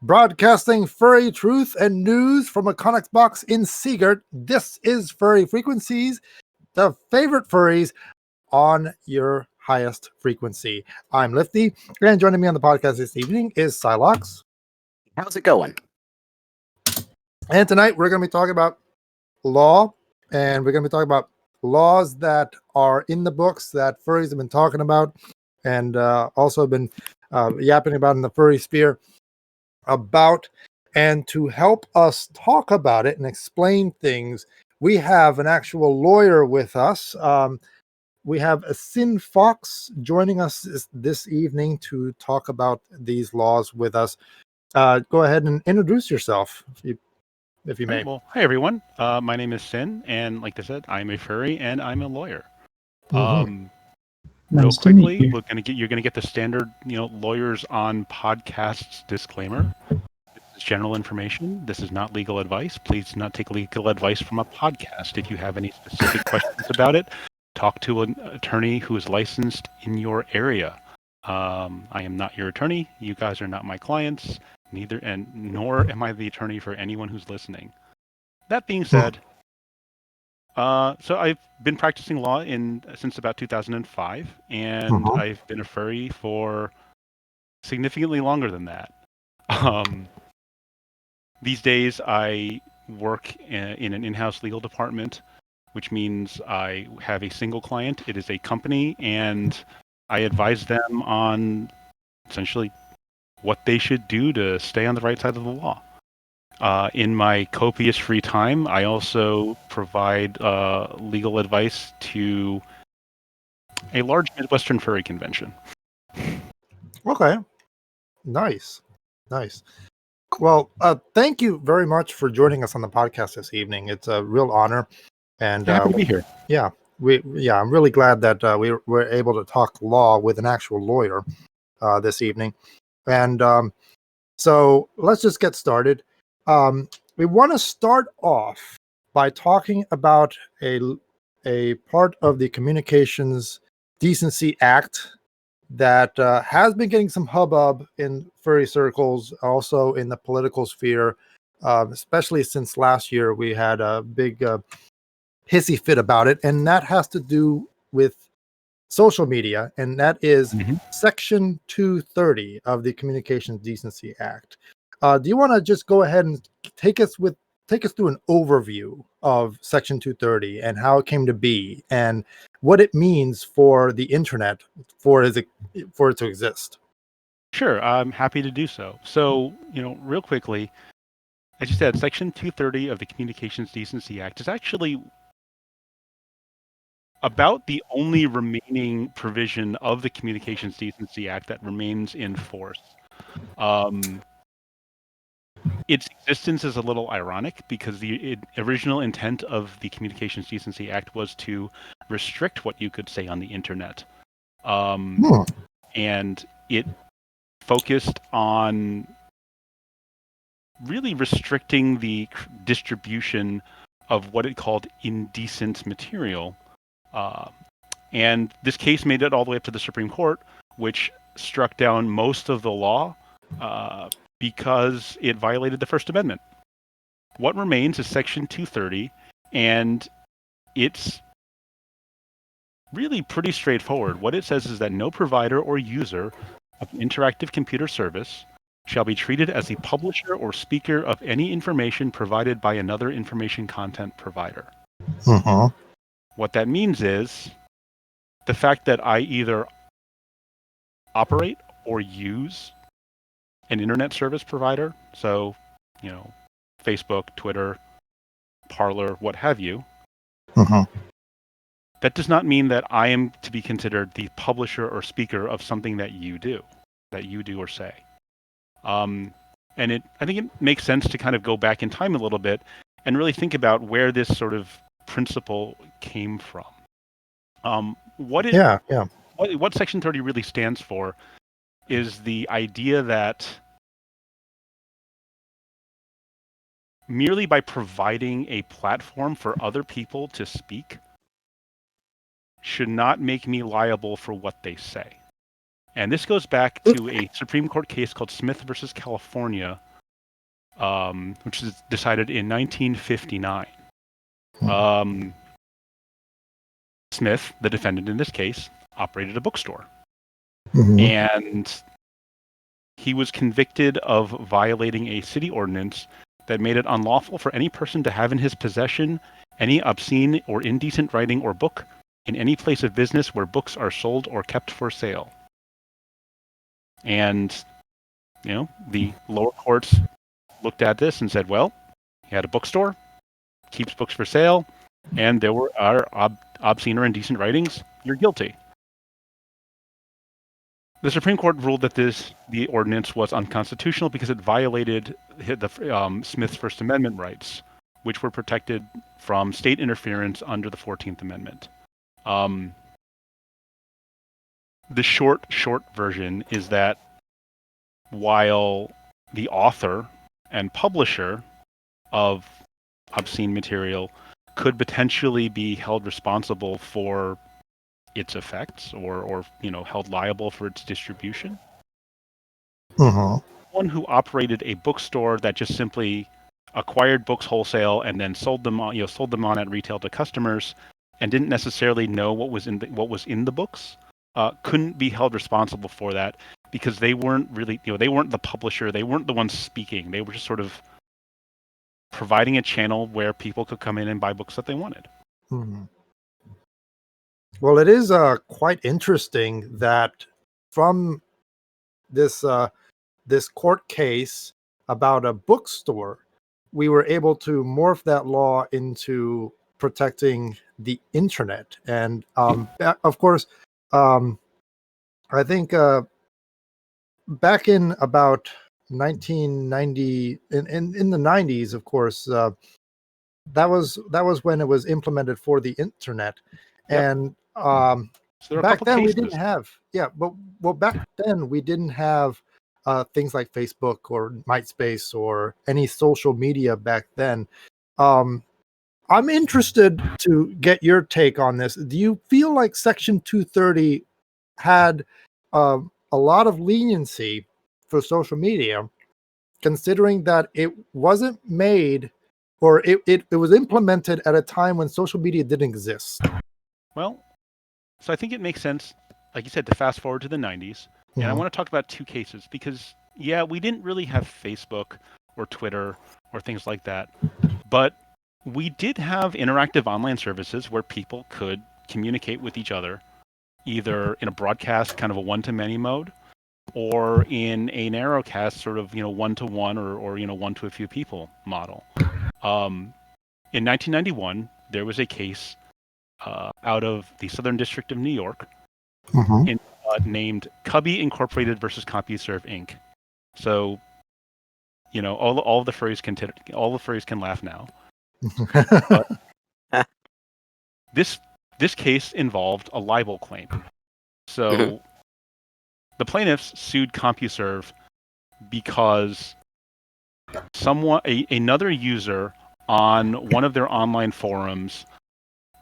Broadcasting furry truth and news from a Connex box in Seagert. This is Furry Frequencies, the favorite furries on your highest frequency. I'm Lifty, and joining me on the podcast this evening is Psylocke. How's it going? And tonight we're going to be talking about law, and we're going to be talking about laws that are in the books that furries have been talking about, and also been yapping about in the furry sphere about. And to help us talk about it and explain things, we have an actual lawyer with us. We have a Syn Fawkes joining us this evening to talk about these laws with us. Go ahead and introduce yourself, if you may. Well, hi everyone. My name is Syn, and like I said, I'm a furry and I'm a lawyer. Real Nice to quickly, meet you. you're gonna get the standard, lawyers on podcasts disclaimer. This is general information. This is not legal advice. Please do not take legal advice from a podcast. If you have any specific questions about it, talk to an attorney who is licensed in your area. I am not your attorney. You guys are not my clients. Nor am I the attorney for anyone who's listening. That being said, so I've been practicing law since about 2005, and I've been a furry for significantly longer than that. These days, I work in an in-house legal department, which means I have a single client. It is a company, and I advise them on essentially what they should do to stay on the right side of the law. In my copious free time, I also provide legal advice to a large Midwestern furry convention. Okay. Nice. Well, thank you very much for joining us on the podcast this evening. It's a real honor. And Happy to be here. Yeah, I'm really glad that we were able to talk law with an actual lawyer this evening. And so let's just get started. We want to start off by talking about a part of the Communications Decency Act that has been getting some hubbub in furry circles, also in the political sphere, especially since last year we had a big hissy fit about it, and that has to do with social media, and that is Section 230 of the Communications Decency Act. Do you want to just go ahead and take us through an overview of Section 230 and how it came to be and what it means for the internet for it to exist? Sure, I'm happy to do so. So, real quickly, as you said, Section 230 of the Communications Decency Act is actually about the only remaining provision of the Communications Decency Act that remains in force. Its existence is a little ironic because the original intent of the Communications Decency Act was to restrict what you could say on the internet. And it focused on really restricting the distribution of what it called indecent material. And this case made it all the way up to the Supreme Court, which struck down most of the law because it violated the First Amendment. What remains is Section 230, and it's really pretty straightforward. What it says is that no provider or user of an interactive computer service shall be treated as the publisher or speaker of any information provided by another information content provider. What that means is the fact that I either operate or use an internet service provider, so, Facebook, Twitter, Parler, what have you, that does not mean that I am to be considered the publisher or speaker of something that you do or say. And I think it makes sense to kind of go back in time a little bit and really think about where this sort of principle came from. What Section 30 really stands for is the idea that merely by providing a platform for other people to speak should not make me liable for what they say. And this goes back to a Supreme Court case called Smith versus California, which was decided in 1959. Smith, the defendant in this case, operated a bookstore. And he was convicted of violating a city ordinance that made it unlawful for any person to have in his possession any obscene or indecent writing or book in any place of business where books are sold or kept for sale. And, the lower courts looked at this and said, well, he had a bookstore, keeps books for sale, and there are obscene or indecent writings, you're guilty. The Supreme Court ruled that the ordinance was unconstitutional because it violated Smith's First Amendment rights, which were protected from state interference under the 14th Amendment. The short version is that while the author and publisher of obscene material could potentially be held responsible for its effects or held liable for its distribution. One who operated a bookstore that just simply acquired books wholesale and then sold them on at retail to customers and didn't necessarily know what was in the books couldn't be held responsible for that because they weren't really, they weren't the publisher, they weren't the ones speaking, they were just sort of providing a channel where people could come in and buy books that they wanted. Well, it is quite interesting that from this court case about a bookstore, we were able to morph that law into protecting the internet. And of course, I think back in about 1990, in the 90s, of course, that was when it was implemented for the internet. And so back then we didn't have, back then we didn't have things like Facebook or MySpace or any social media back then. I'm interested to get your take on this. Do you feel like Section 230 had a lot of leniency for social media, considering that it wasn't made or it was implemented at a time when social media didn't exist? Well, so I think it makes sense, like you said, to fast forward to the 90s. And I want to talk about two cases because, we didn't really have Facebook or Twitter or things like that. But we did have interactive online services where people could communicate with each other, either in a broadcast kind of a one-to-many mode or in a narrowcast sort of, one-to-one or one to a few people model. In 1991, there was a case out of the Southern District of New York named Cubby Incorporated versus CompuServe Inc. So, all the furries can laugh now. But this case involved a libel claim. So the plaintiffs sued CompuServe because another user on one of their online forums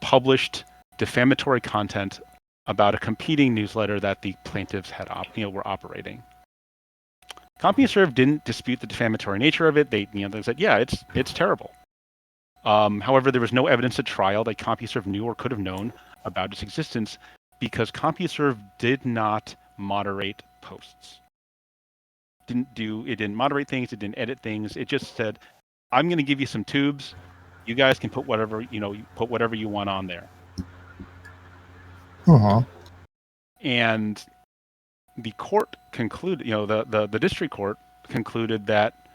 published defamatory content about a competing newsletter that the plaintiffs had were operating. CompuServe didn't dispute the defamatory nature of it. They said, it's terrible. However, there was no evidence at trial that CompuServe knew or could have known about its existence because CompuServe did not moderate posts. It didn't moderate things. It didn't edit things. It just said, I'm going to give you some tubes. You guys can put whatever you want on there. And the court concluded, the district court concluded that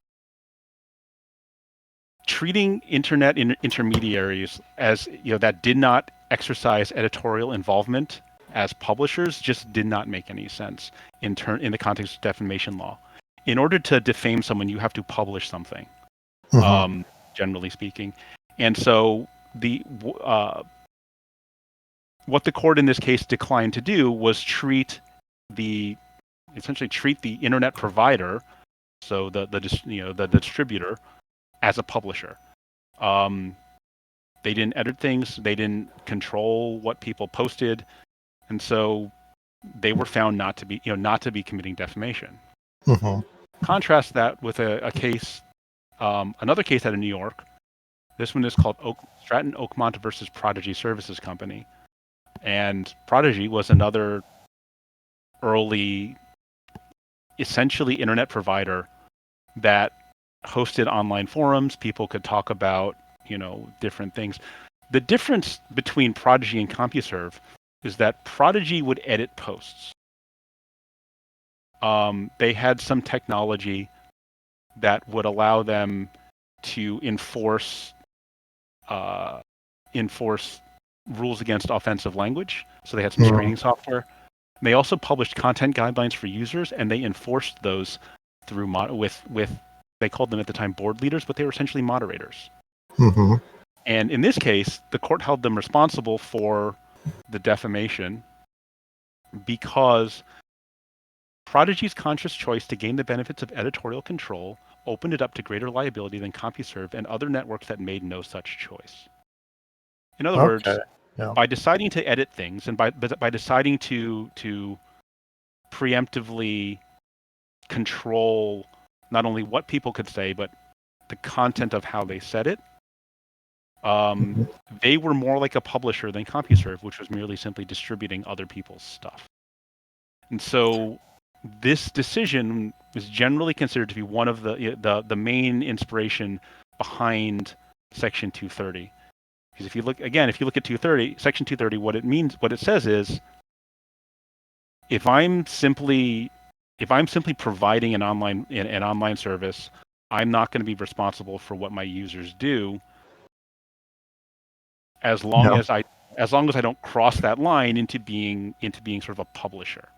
treating internet intermediaries as that did not exercise editorial involvement as publishers just did not make any sense in the context of defamation law. In order to defame someone, you have to publish something, generally speaking. And so what the court in this case declined to do was essentially treat the internet provider, so the distributor, as a publisher. They didn't edit things. They didn't control what people posted. And so they were found not to be committing defamation. Mm-hmm. Contrast that with a case, another case out of New York. This one is called Stratton Oakmont versus Prodigy Services Company, and Prodigy was another early, essentially internet provider that hosted online forums. People could talk about, different things. The difference between Prodigy and CompuServe is that Prodigy would edit posts. They had some technology that would allow them to enforce rules against offensive language. So they had some screening software. They also published content guidelines for users, and they enforced those through with they called them at the time board leaders, but they were essentially moderators. Mm-hmm. And in this case, the court held them responsible for the defamation because Prodigy's conscious choice to gain the benefits of editorial control opened it up to greater liability than CompuServe and other networks that made no such choice. In other words, by deciding to edit things and by deciding to preemptively control not only what people could say, but the content of how they said it, they were more like a publisher than CompuServe, which was merely simply distributing other people's stuff. And so this decision is generally considered to be one of the main inspiration behind Section 230. Because if you look at 230, Section 230, what it says is, if I'm simply providing an online service, I'm not going to be responsible for what my users do, as long as I don't cross that line into being sort of a publisher.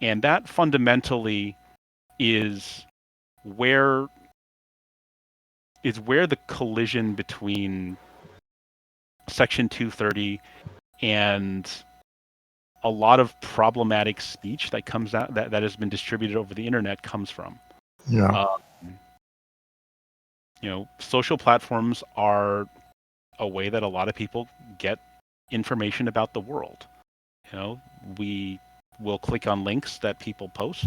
And that fundamentally is where the collision between Section 230 and a lot of problematic speech that comes out that has been distributed over the internet comes from. Social platforms are a way that a lot of people get information about the world. We will click on links that people post.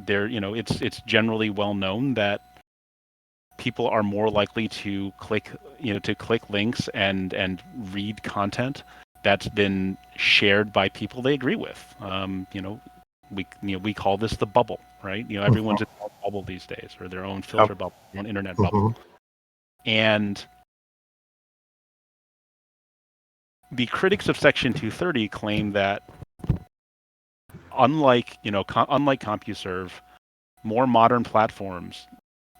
It's generally well known that people are more likely to click links and read content that's been shared by people they agree with. We call this the bubble, right? Everyone's in a bubble these days, or their own filter bubble, their own internet bubble. And the critics of Section 230 claim that unlike CompuServe, more modern platforms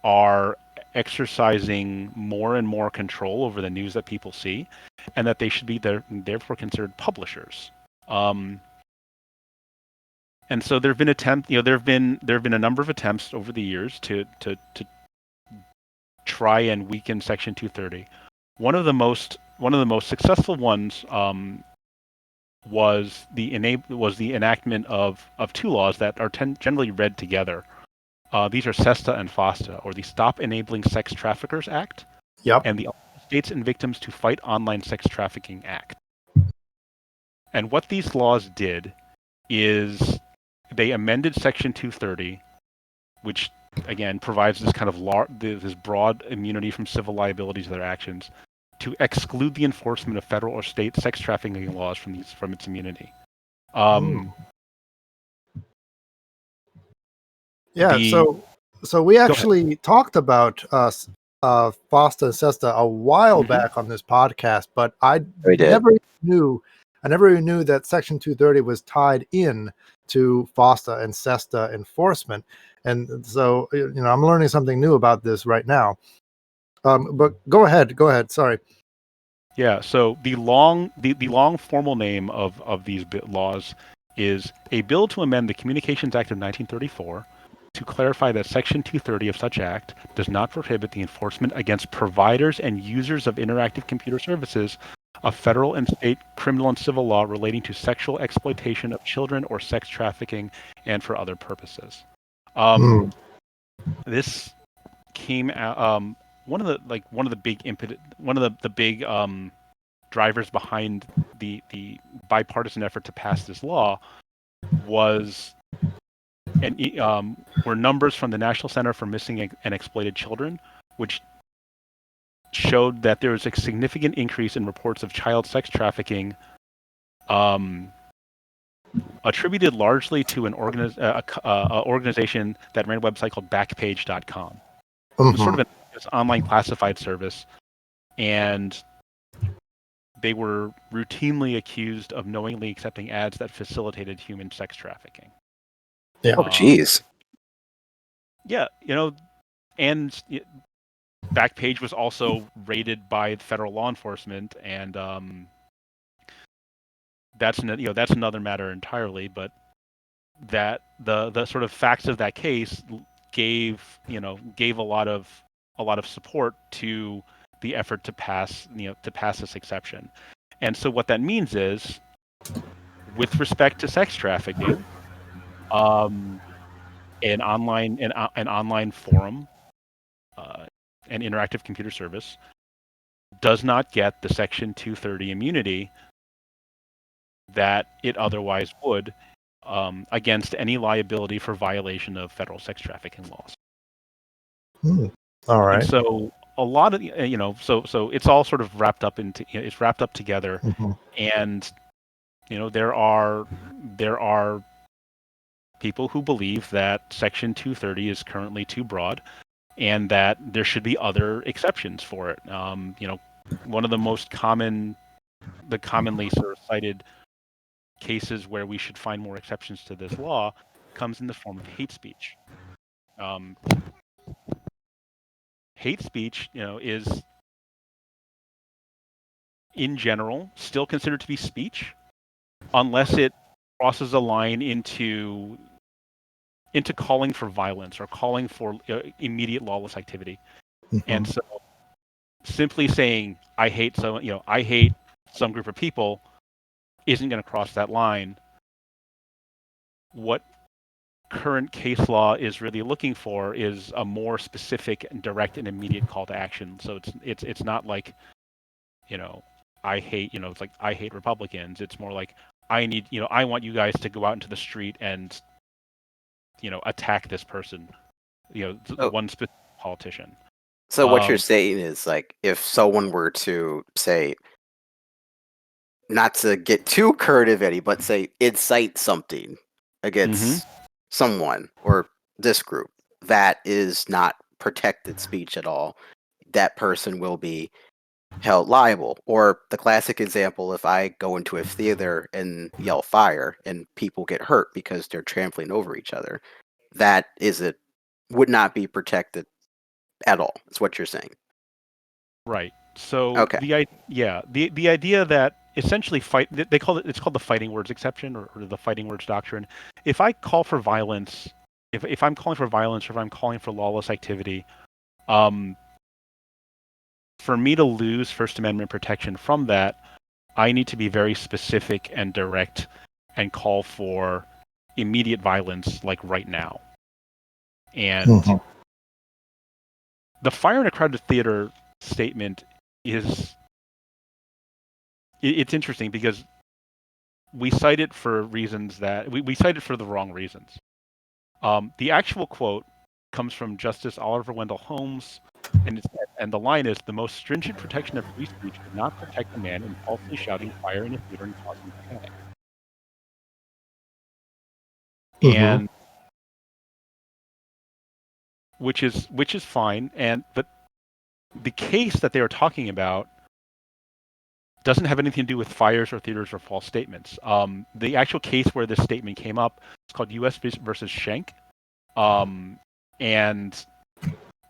are exercising more and more control over the news that people see, and that they should be therefore considered publishers. And so there have been a number of attempts over the years to try and weaken Section 230. One of the most successful ones was the enactment of two laws that are generally read together. These are SESTA and FOSTA, or the Stop Enabling Sex Traffickers Act, and the States and Victims to Fight Online Sex Trafficking Act. And what these laws did is they amended Section 230, which again provides this kind of this broad immunity from civil liability to their actions, to exclude the enforcement of federal or state sex trafficking laws from its immunity. So we actually talked about FOSTA and SESTA a while back on this podcast, but I never even knew that Section 230 was tied in to FOSTA and SESTA enforcement. And so, I'm learning something new about this right now. But go ahead. Sorry. Yeah. So the long formal name of these laws is a bill to amend the Communications Act of 1934 to clarify that Section 230 of such act does not prohibit the enforcement against providers and users of interactive computer services of federal and state criminal and civil law relating to sexual exploitation of children or sex trafficking and for other purposes. This came out. One of the big drivers behind the bipartisan effort to pass this law was were numbers from the National Center for Missing and Exploited Children, which showed that there was a significant increase in reports of child sex trafficking, attributed largely to an organization that ran a website called Backpage.com. It was sort of an online classified service, and they were routinely accused of knowingly accepting ads that facilitated human sex trafficking. Yeah. Oh, jeez. Yeah, and Backpage was also raided by federal law enforcement, and that's another matter entirely. But that the sort of facts of that case gave a lot of support to the effort to pass this exception. And so what that means is, with respect to sex trafficking, an online forum, an interactive computer service, does not get the Section 230 immunity that it otherwise would against any liability for violation of federal sex trafficking laws. All right. And so a lot of so it's all sort of wrapped up together, and there are people who believe that Section 230 is currently too broad, and that there should be other exceptions for it. One of the most commonly sort of cited cases where we should find more exceptions to this law comes in the form of hate speech. Hate speech, is in general still considered to be speech, unless it crosses a line into calling for violence or calling for immediate lawless activity. And so, simply saying I hate some group of people isn't going to cross that line. What current case law is really looking for is a more specific and direct and immediate call to action. So it's not like, I hate, it's like I hate Republicans. It's more like I want you guys to go out into the street and attack this person, one specific politician. So what you're saying is, like, if someone were to say, not to get too curt of any, but say incite something against someone or this group, that is not protected speech at all. That person will be held liable. Or the classic example, if I go into a theater and yell fire and people get hurt because they're trampling over each other, that would not be protected at all. That's what you're saying. Right. So okay. The idea that essentially it's called the fighting words exception, or the fighting words doctrine. If I call for violence, if I'm calling for violence, or if I'm calling for lawless activity, for me to lose First Amendment protection from that, I need to be very specific and direct and call for immediate violence, like right now. And the fire in a crowded theater statement it's interesting because we cite it for reasons that we cite it for the wrong reasons. The actual quote comes from Justice Oliver Wendell Holmes, and the line is, "The most stringent protection of free speech could not protect a man in falsely shouting fire in a theater and causing panic." And which is fine, but the case that they were talking about doesn't have anything to do with fires or theaters or false statements. The actual case where this statement came up is called U.S. versus Schenck, and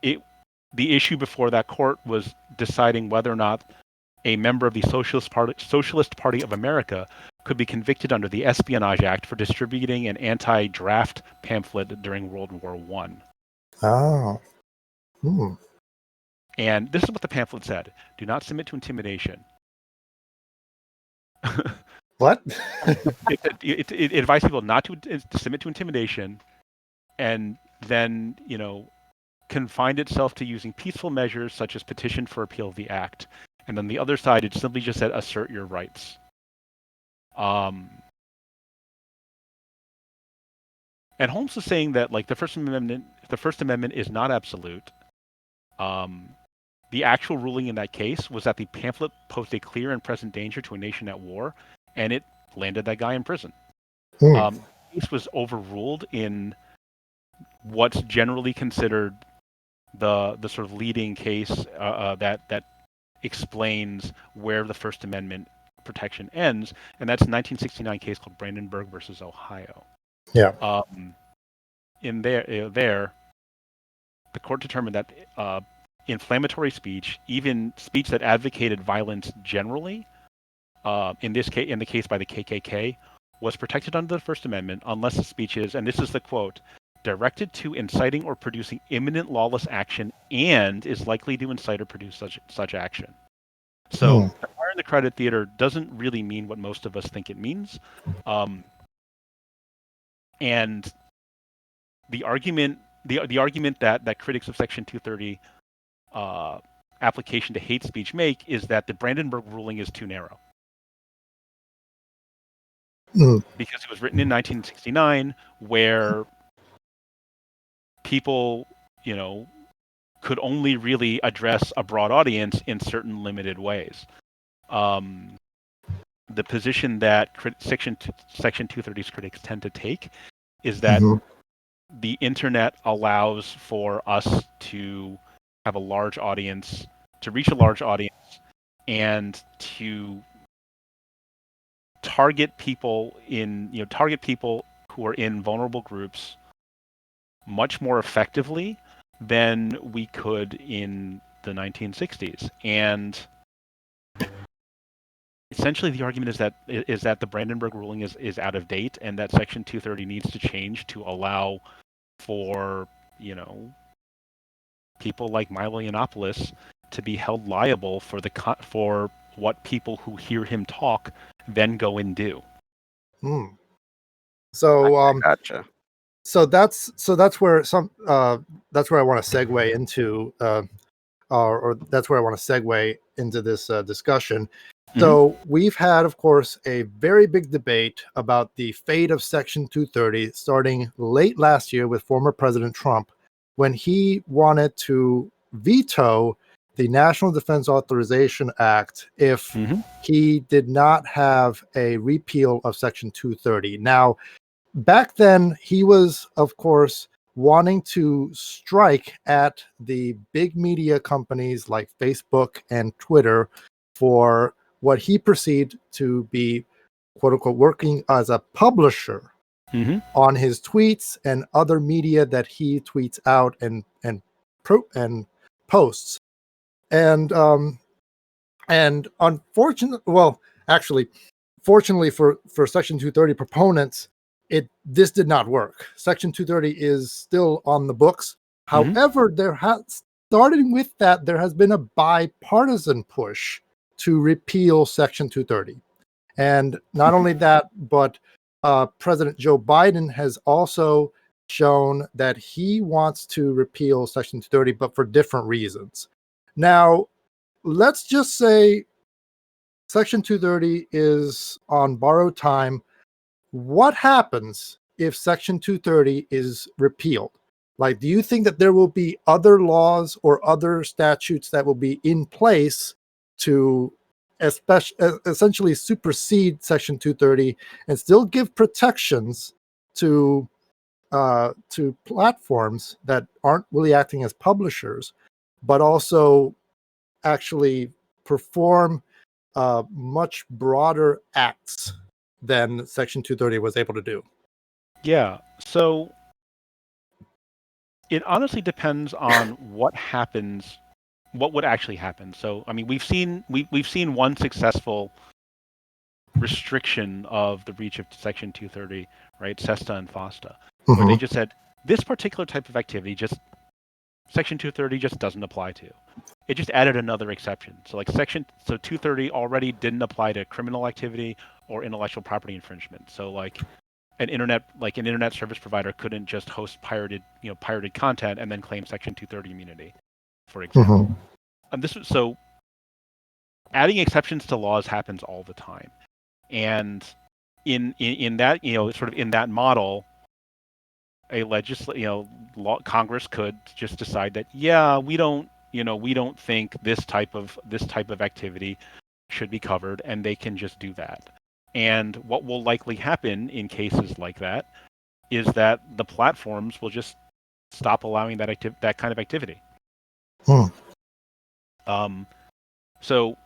the issue before that court was deciding whether or not a member of the Socialist Party of America could be convicted under the Espionage Act for distributing an anti-draft pamphlet during World War I. Oh. And this is what the pamphlet said: "Do not submit to intimidation." What? it advised people not to submit to intimidation, and then confined itself to using peaceful measures such as petition for repeal of the act. And then the other side, it simply just said assert your rights. And Holmes is saying that like the First Amendment is not absolute. The actual ruling in that case was that the pamphlet posed a clear and present danger to a nation at war, and it landed that guy in prison. The case was overruled in what's generally considered the sort of leading case that explains where the First Amendment protection ends, and that's a 1969 case called Brandenburg versus Ohio. Yeah. In there, the court determined that inflammatory speech, even speech that advocated violence generally, in the case by the KKK, was protected under the First Amendment unless the speech is, and this is the quote, directed to inciting or producing imminent lawless action and is likely to incite or produce such action. So acquiring the credit theater doesn't really mean what most of us think it means. And the argument that critics of Section 230 application to hate speech make is that the Brandenburg ruling is too narrow. Because it was written in 1969, where people, could only really address a broad audience in certain limited ways. The position that Section 230's critics tend to take is that the internet allows for us to have a large audience, to reach a large audience, and to target people who are in vulnerable groups much more effectively than we could in the 1960s. And essentially the argument is that the Brandenburg ruling is out of date, and that Section 230 needs to change to allow for, people like Milo Yiannopoulos to be held liable for what people who hear him talk then go and do. So gotcha. So that's where that's where I want to segue into, or that's where I want to segue into this discussion. So we've had, of course, a very big debate about the fate of Section 230 starting late last year with former President Trump, when he wanted to veto the National Defense Authorization Act if he did not have a repeal of Section 230. Now, back then, he was, of course, wanting to strike at the big media companies like Facebook and Twitter for what he perceived to be, quote unquote, working as a publisher on his tweets and other media that he tweets out and posts. And fortunately for Section 230 proponents, this did not work. Section 230 is still on the books. However, starting with that, there has been a bipartisan push to repeal Section 230. And not only that, but President Joe Biden has also shown that he wants to repeal Section 230, but for different reasons. Now, let's just say Section 230 is on borrowed time. What happens if Section 230 is repealed? Like, do you think that there will be other laws or other statutes that will be in place to essentially supersede Section 230 and still give protections to platforms that aren't really acting as publishers, but also actually perform much broader acts than Section 230 was able to do? Yeah, so it honestly depends on what would actually happen. So, I mean, we've seen one successful restriction of the reach of Section 230, right? SESTA and FOSTA, where they just said this particular type of activity, Section 230 just doesn't apply to. It just added another exception. So 230 already didn't apply to criminal activity or intellectual property infringement. So an internet service provider couldn't just host pirated content and then claim Section 230 immunity, for example. And so adding exceptions to laws happens all the time. And in that, sort of in that model, Congress could just decide that, yeah, we don't think this type of activity should be covered, and they can just do that. And what will likely happen in cases like that is that the platforms will just stop allowing that kind of activity. So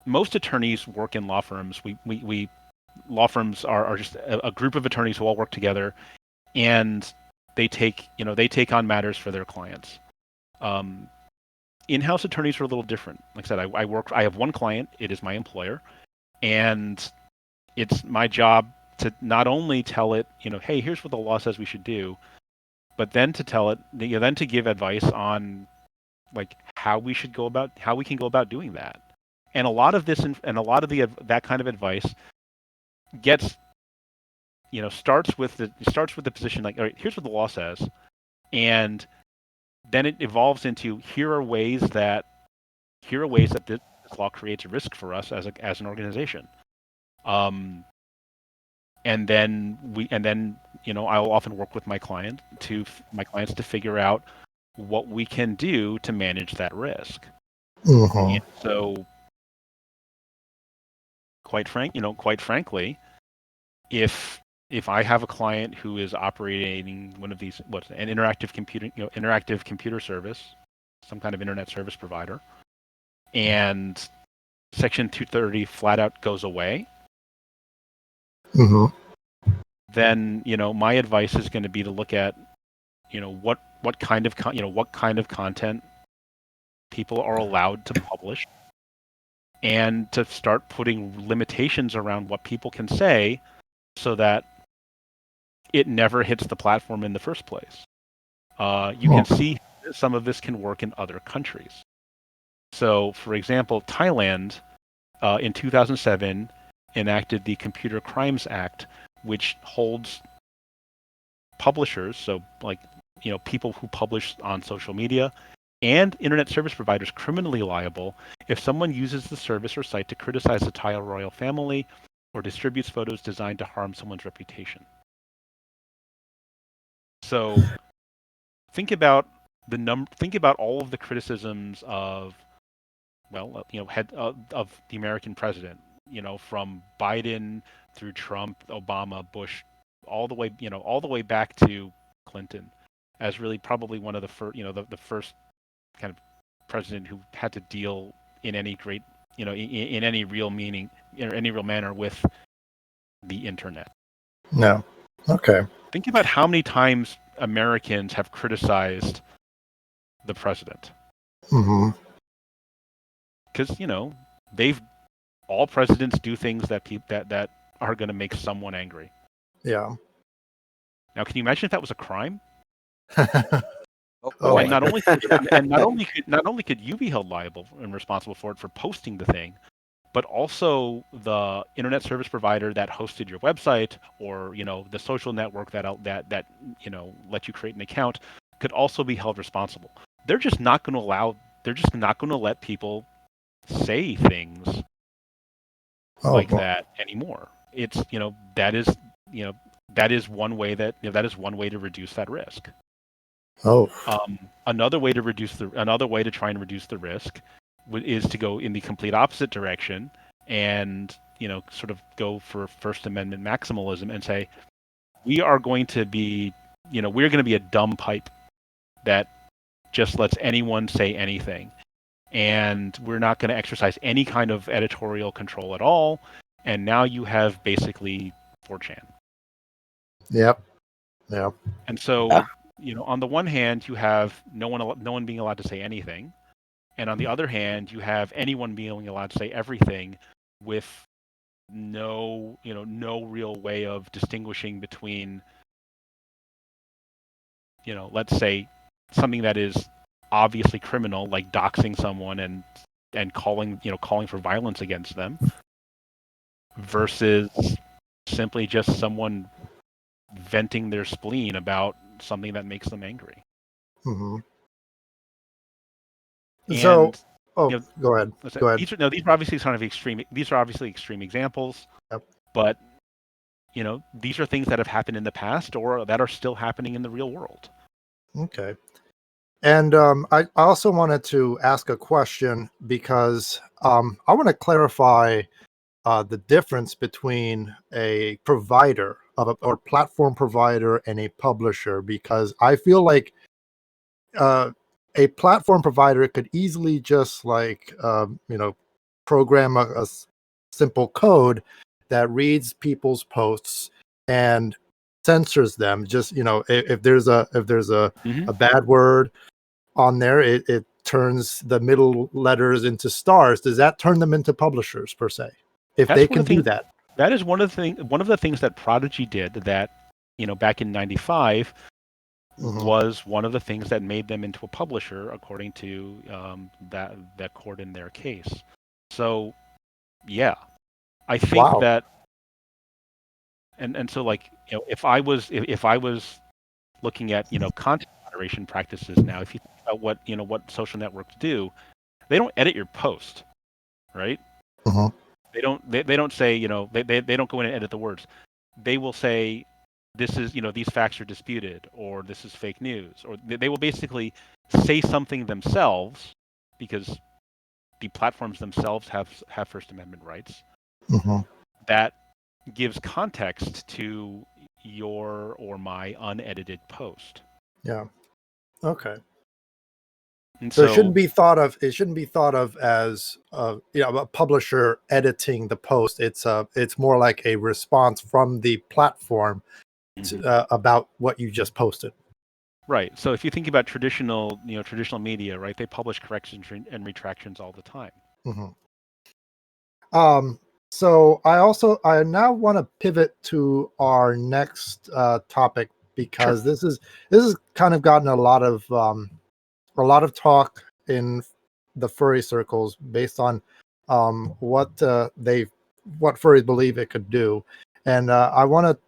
most attorneys work in law firms. We law firms are just a group of attorneys who all work together, and they take on matters for their clients. In-house attorneys are a little different. Like I said, I have one client. It is my employer, and it's my job to not only tell it, hey, here's what the law says we should do, but then to tell it, then to give advice on like how we can go about doing that. And a lot of this and a lot of that kind of advice gets, starts with the position like, all right, here's what the law says, and then it evolves into here are ways that this law creates a risk for us as an organization. And then I will often work with my clients to figure out what we can do to manage that risk. And so, quite frankly, if I have a client who is operating one of these, an interactive computer service, some kind of internet service provider, and Section 230 flat out goes away, then my advice is going to be to look at what kind of content people are allowed to publish, and to start putting limitations around what people can say, so that it never hits the platform in the first place. You can see some of this can work in other countries. So, for example, Thailand in 2007 enacted the Computer Crimes Act, which holds publishers, so like people who publish on social media, and internet service providers criminally liable if someone uses the service or site to criticize the Thai royal family or distributes photos designed to harm someone's reputation. So think about all of the criticisms of of the American president, from Biden through Trump, Obama, Bush, all the way back to Clinton, as really probably one of the first, the first kind of president who had to deal in any great, in any real meaning or any real manner with the internet. No. Okay. Think about how many times Americans have criticized the president. Because all presidents do things that are going to make someone angry. Yeah. Now, can you imagine if that was a crime? Oh, and not only could you be held liable and responsible for it for posting the thing, but also the internet service provider that hosted your website, or the social network that let you create an account, could also be held responsible. They're just not going to let people say things like that anymore. It's that is one way to reduce that risk. Another way to try and reduce the risk is to go in the complete opposite direction, and sort of go for First Amendment maximalism and say, we are going to be a dumb pipe that just lets anyone say anything, and we're not going to exercise any kind of editorial control at all. And now you have basically 4chan. Yep. And so, on the one hand, you have no one being allowed to say anything, and on the other hand, you have anyone being allowed to say everything, with no real way of distinguishing between, let's say, something that is obviously criminal, like doxing someone and calling for violence against them, versus simply just someone venting their spleen about something that makes them angry. So, go ahead. These are obviously extreme examples. Yep. But these are things that have happened in the past or that are still happening in the real world. Okay. And I also wanted to ask a question because I want to clarify the difference between a provider or platform provider and a publisher, because I feel like a platform provider could easily just program a simple code that reads people's posts and censors them. Just if there's Mm-hmm. a bad word on there, it turns the middle letters into stars. Does that turn them into publishers per se? If That's they one of can the do things. that. That is one of the things that Prodigy did that, back in '95 Mhm. was one of the things that made them into a publisher, according to that court in their case. So, yeah, I think Wow. that, and so like if I was looking at content moderation practices now, if you think about what social networks do, they don't edit your post, right? Mhm. They don't say they don't go in and edit the words. They will say this is these facts are disputed, or this is fake news, or they will basically say something themselves, because the platforms themselves have First Amendment rights Mhm. that gives context to your or my unedited post. Yeah. Okay. And So so, it shouldn't be thought of as a publisher editing the post. It's more like a response from the platform mhm. about what you just posted. Right. So if you think about traditional media, right, they publish corrections and retractions all the time. Mhm. So I now want to pivot to our next topic, Sure. because this has kind of gotten a lot of talk in the furry circles based on what furries believe it could do. And I want to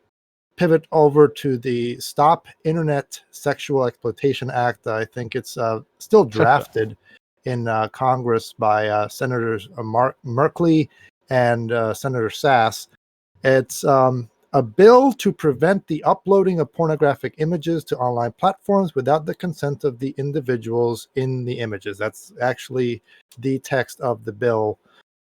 pivot over to the Stop Internet Sexual Exploitation Act. I think it's still drafted in Congress by Senators Merkley and Senator Sass. It's a bill to prevent the uploading of pornographic images to online platforms without the consent of the individuals in the images. That's actually the text of the bill.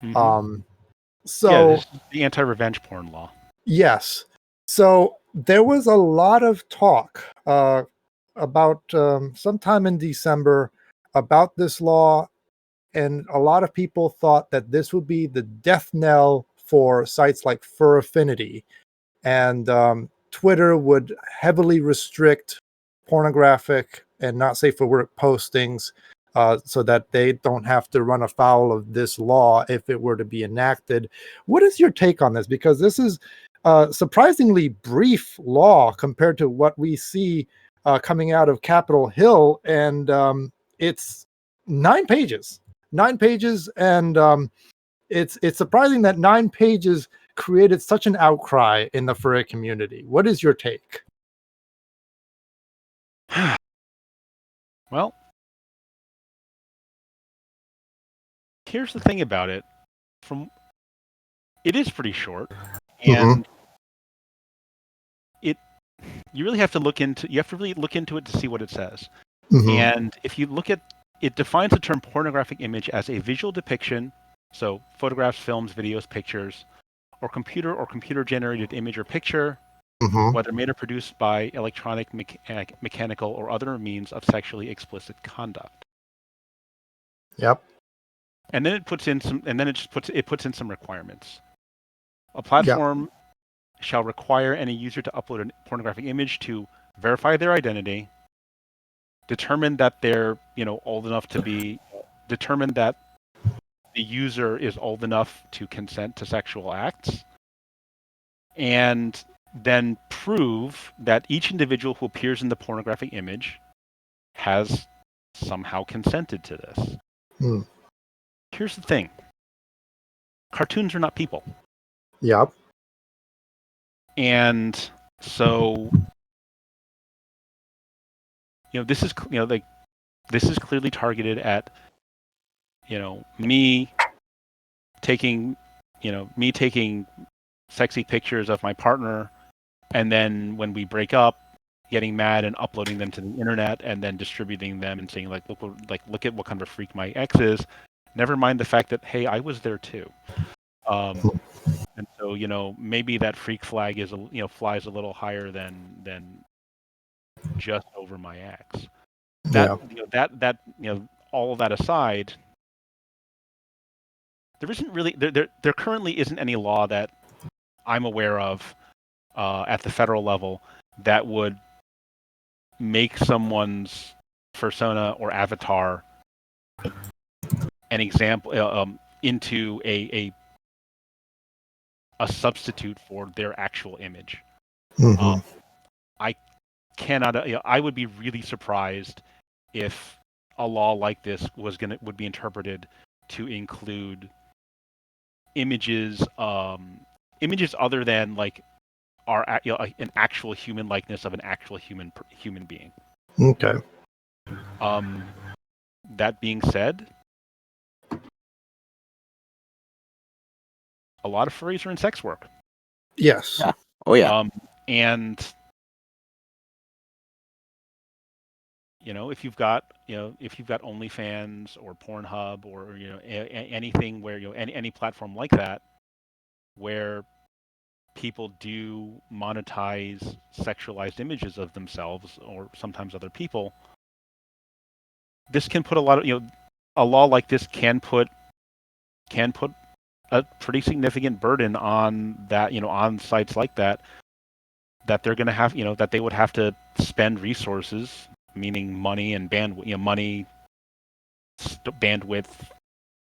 Hmm. Um, Yeah, this so is the anti-revenge porn law. Yes. So there was a lot of talk about sometime in December about this law, and a lot of people thought that this would be the death knell for sites like Fur Affinity, and Twitter would heavily restrict pornographic and not safe for work postings, so that they don't have to run afoul of this law if it were to be enacted. What is your take on this? Because this is surprisingly brief law compared to what we see coming out of Capitol Hill, and it's 9 pages. 9 pages, and it's surprising that 9 pages created such an outcry in the furry community. What is your take? Well, here's the thing about it. It is pretty short, Mm-hmm. and it you really have to really look into it to see what it says. Mm-hmm. And if you look at it, defines the term pornographic image as a visual depiction, so photographs, films, videos, pictures, or computer generated image or picture, Mm-hmm. whether made or produced by electronic, mechanical, or other means of sexually explicit conduct. Yep. And then it puts in some requirements. A Yep. platform shall require any user to upload a pornographic image to verify their identity, determine that they're old enough to be, determine that the user is old enough to consent to sexual acts, and then prove that each individual who appears in the pornographic image has somehow consented to this. Mm. Here's the thing. Cartoons are not people. Yep. And so, this is, this is clearly targeted at, me taking sexy pictures of my partner, and then when we break up, getting mad and uploading them to the internet and then distributing them and saying look at what kind of a freak my ex is. Never mind the fact that, hey, I was there too. And so maybe that freak flag is flies a little higher than just over my ex. That all of that aside, there isn't really there currently isn't any law that I'm aware of at the federal level that would make someone's persona or avatar an example into a substitute for their actual image. I cannot. I would be really surprised if a law like this would be interpreted to include images other than like an actual human likeness of an actual human being. Okay. That being said, a lot of furries are in sex work. Yes. Yeah. Oh yeah. And if you've got OnlyFans or Pornhub or anything where any platform like that where people do monetize sexualized images of themselves or sometimes other people, this can put a law like this can put a pretty significant burden on that, on sites like that they're going to have, that they would have to spend resources, meaning money and bandwidth,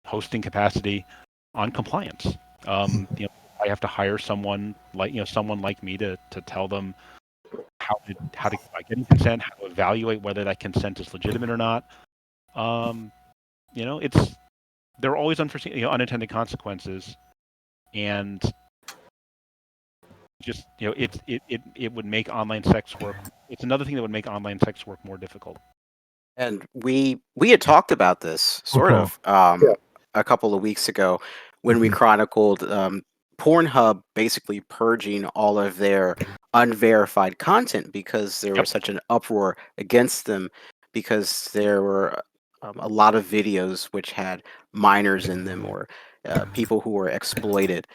hosting capacity on compliance. I have to hire someone like me to tell them how to get consent, how to evaluate whether that consent is legitimate or not. There are always unforeseen, unintended consequences, and just it would make online sex work. It's another thing that would make online sex work more difficult. And we had talked about this sort of a couple of weeks ago when we chronicled Pornhub basically purging all of their unverified content because there was such an uproar against them because there were a lot of videos which had minors in them or people who were exploited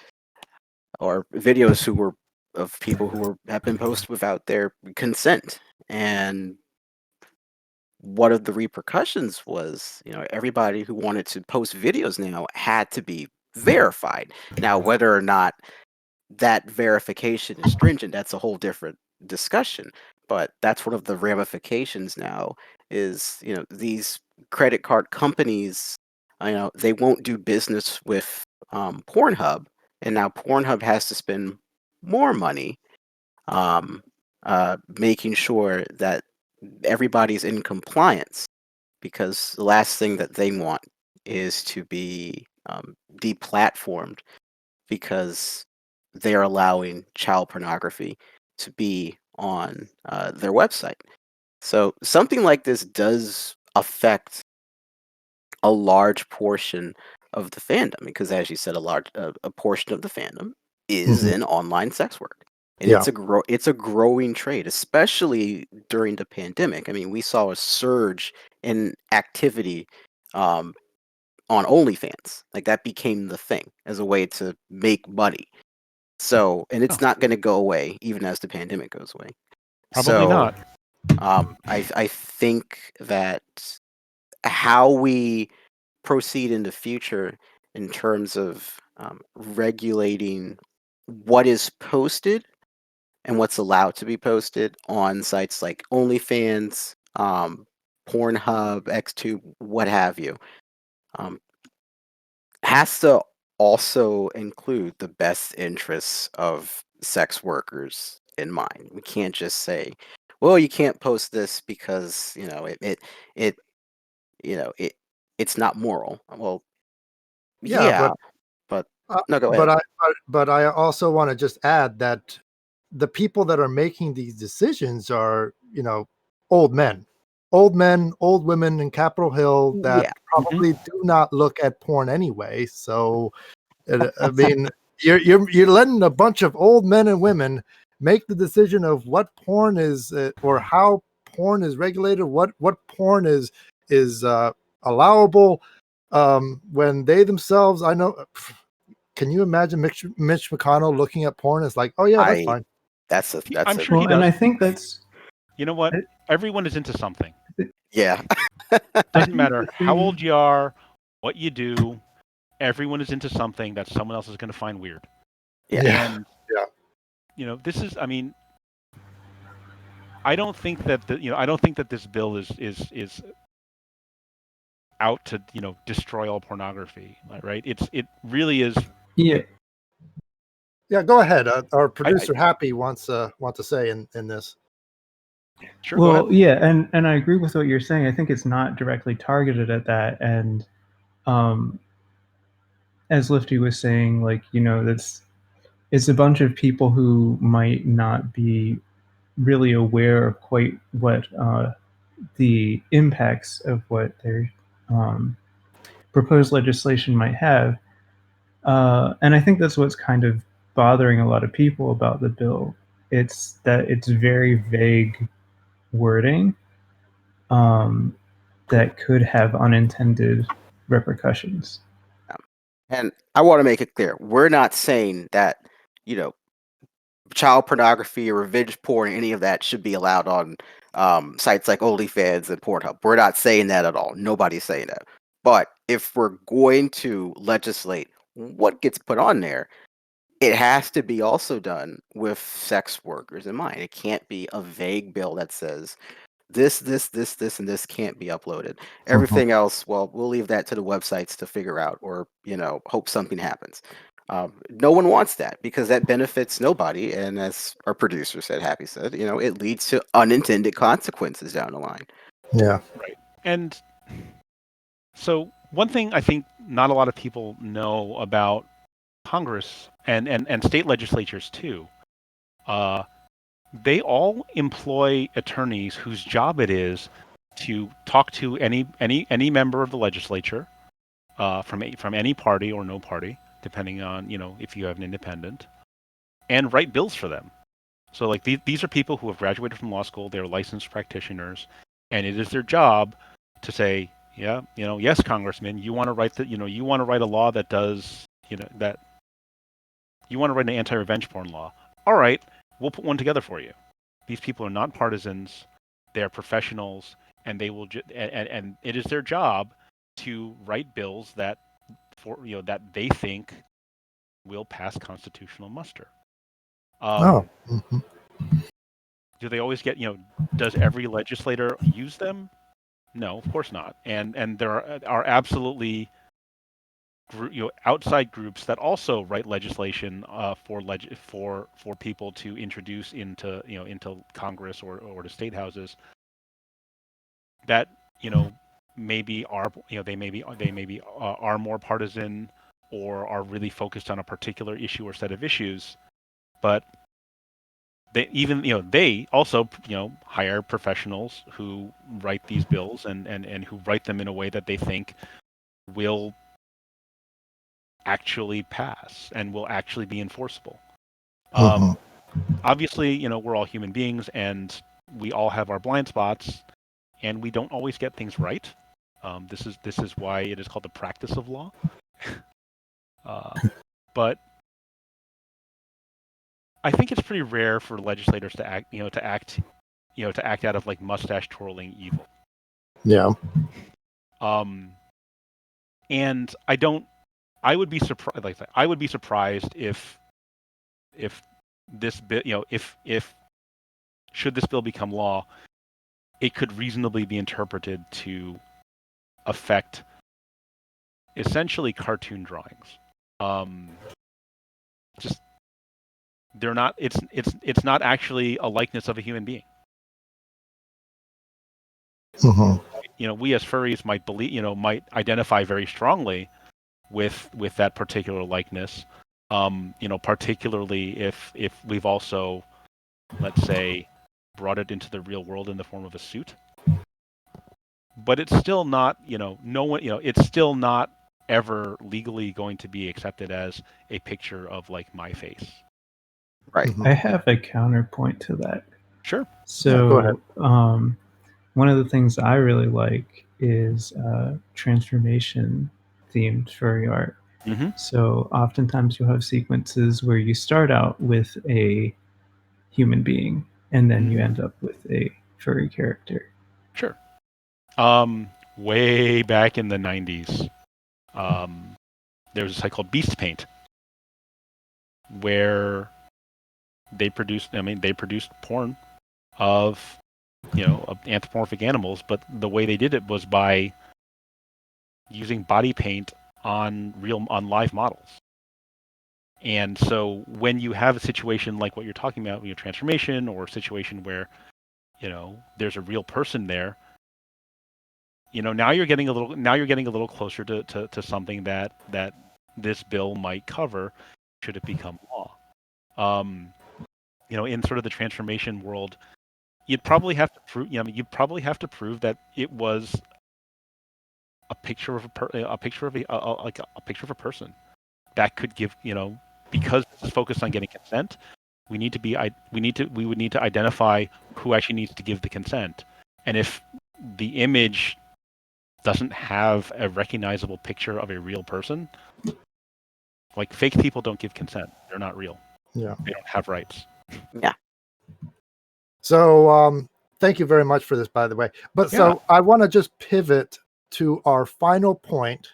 or videos of people who have been posted without their consent. And one of the repercussions was, everybody who wanted to post videos now had to be verified. Now, whether or not that verification is stringent, that's a whole different discussion. But that's one of the ramifications now is, these credit card companies, they won't do business with Pornhub. And now Pornhub has to spend more money making sure that everybody's in compliance, because the last thing that they want is to be deplatformed because they're allowing child pornography to be on their website. So something like this does affect a large portion of the fandom, because as you said, a portion of the fandom is in online sex work. And it's a growing trade, especially during the pandemic. I mean, we saw a surge in activity on OnlyFans. Like that became the thing as a way to make money. So, and it's not going to go away even as the pandemic goes away. Probably not. I think that how we proceed in the future in terms of regulating what is posted and what's allowed to be posted on sites like OnlyFans, Pornhub, XTube, what have you, has to also include the best interests of sex workers in mind. We can't just say, well, you can't post this because it's not moral. Well, but no, go ahead. But I also want to just add that the people that are making these decisions are, old men, old women in Capitol Hill that probably do not look at porn anyway. So, I mean, you're letting a bunch of old men and women make the decision of what porn is or how porn is regulated, what porn is allowable, when they themselves, I know. Can you imagine Mitch McConnell looking at porn? It's like, oh yeah, that's fine. I'm a sure he does. And I think that's, you know what? Everyone is into something. yeah. Doesn't matter how old you are, what you do. Everyone is into something that someone else is going to find weird. Yeah. And this is. I mean, I don't think that I don't think that this bill is out to destroy all pornography, right? It really is. yeah. Yeah, go ahead. Our producer Happy wants to say in this. Sure. Go ahead. Yeah, and I agree with what you're saying. I think it's not directly targeted at that, and as Lifty was saying, like, it's a bunch of people who might not be really aware of quite what the impacts of what their proposed legislation might have. And I think that's what's kind of bothering a lot of people about the bill. It's that it's very vague wording that could have unintended repercussions. And I want to make it clear, we're not saying that, child pornography or revenge porn, any of that should be allowed on sites like OnlyFans and Pornhub. We're not saying that at all. Nobody's saying that. But if we're going to legislate what gets put on there, it has to be also done with sex workers in mind. It can't be a vague bill that says this, and this can't be uploaded. Everything else, well, we'll leave that to the websites to figure out, or hope something happens. No one wants that because that benefits nobody, and as our producer said, Happy said, it leads to unintended consequences down the line. Yeah, right. And so one thing I think not a lot of people know about Congress and state legislatures too, they all employ attorneys whose job it is to talk to any member of the legislature from any party or no party, depending on if you have an independent, and write bills for them. So like these are people who have graduated from law school, they're licensed practitioners, and it is their job to say, yes, Congressman, you want to write you want to write a law that does that you want to write an anti-revenge porn law. All right, we'll put one together for you. These people are not partisans; they're professionals, and they will and it is their job to write bills that that they think will pass constitutional muster. Do they always get does every legislator use them? No, of course not. And there are absolutely outside groups that also write legislation for people to introduce into Congress or to state houses that maybe are they may be are more partisan or are really focused on a particular issue or set of issues, but they also hire professionals who write these bills and who write them in a way that they think will actually pass and will actually be enforceable. Obviously, we're all human beings and we all have our blind spots and we don't always get things right. This is why it is called the practice of law. But I think it's pretty rare for legislators to act out of like mustache twirling evil. Yeah. And I would be surprised. Like I would be surprised if this bill, if should this bill become law, it could reasonably be interpreted to affect essentially cartoon drawings. Just they're not. It's not actually a likeness of a human being. We as furries might believe, might identify very strongly with that particular likeness. Particularly if we've also, let's say, brought it into the real world in the form of a suit. But it's still not, no one, it's still not ever legally going to be accepted as a picture of like my face. Right. Mhm. I have a counterpoint to that. Sure. go ahead. So, one of the things I really like is transformation themed furry art. Mm-hmm. So, oftentimes you'll have sequences where you start out with a human being and then you end up with a furry character. Sure. Way back in the 90s, there was a site called Beast Paint where they produced porn of, of anthropomorphic animals, but the way they did it was by using body paint on live models. And so when you have a situation like what you're talking about, your transformation, or a situation where, there's a real person there, now you're getting a little closer to something that this bill might cover, should it become law. In sort of the transformation world, you'd probably have to prove that it was a picture of a picture of a person that could give, because it's focused on getting consent. We would need to identify who actually needs to give the consent, and if the image doesn't have a recognizable picture of a real person, like fake people don't give consent. They're not real. Yeah. They don't have rights. Yeah. So thank you very much for this, by the way. But so I want to just pivot to our final point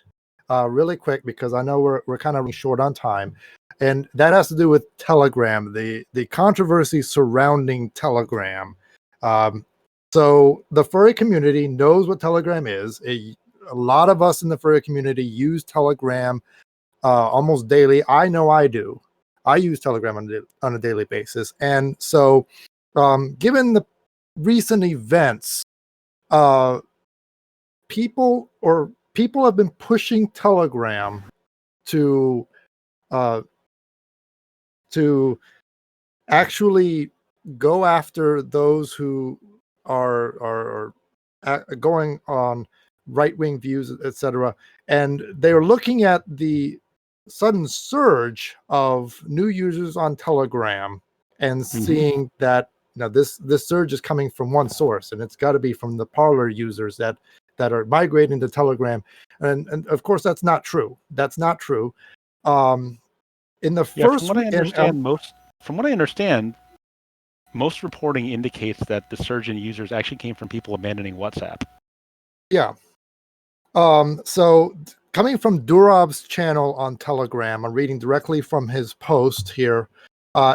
really quick, because I know we're kind of short on time. And that has to do with Telegram, the controversy surrounding Telegram. So the furry community knows what Telegram is. A lot of us in the furry community use Telegram almost daily. I know I do. I use Telegram on a daily basis. And so given the recent events, people have been pushing Telegram to actually go after those who are going on right-wing views, etc. And they are looking at the sudden surge of new users on Telegram and seeing that this surge is coming from one source, and it's got to be from the Parler users that are migrating to Telegram. And of course that's not true. In the first, from what I understand, most reporting indicates that the surge in users actually came from people abandoning WhatsApp. Yeah. So coming from Durov's channel on Telegram, I'm reading directly from his post here.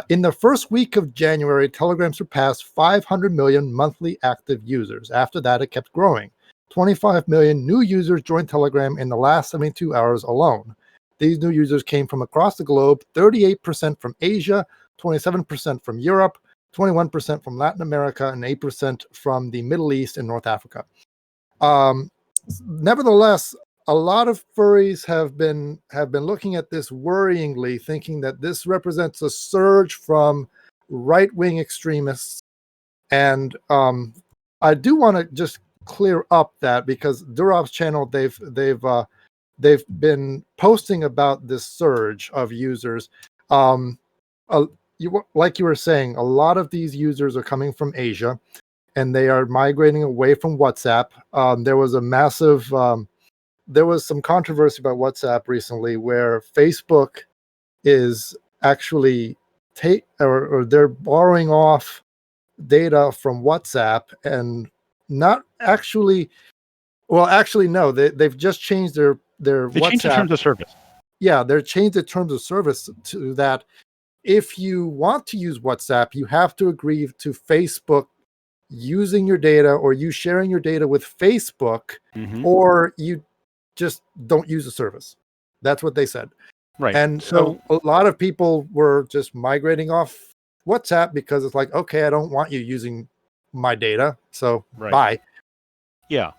In the first week of January, Telegram surpassed 500 million monthly active users. After that, it kept growing. 25 million new users joined Telegram in the last 72 hours alone. These new users came from across the globe, 38% from Asia, 27% from Europe, 21% from Latin America, and 8% from the Middle East and North Africa. Nevertheless, a lot of furries have been looking at this worryingly, thinking that this represents a surge from right-wing extremists. And I do want to just clear up that, because Durov's channel, they've been posting about this surge of users. Like you were saying, a lot of these users are coming from Asia, and they are migrating away from WhatsApp. There was some controversy about WhatsApp recently, where Facebook is actually or they're borrowing off data from WhatsApp, and not actually. Well, actually, no. They've just changed their WhatsApp. Changed the terms of service. Yeah, they're changed the terms of service to that. If you want to use WhatsApp, you have to agree to Facebook using your data, or you sharing your data with Facebook, or you just don't use the service. That's what they said. Right. And so a lot of people were just migrating off WhatsApp because it's like, okay, I don't want you using my data, so bye. Yeah.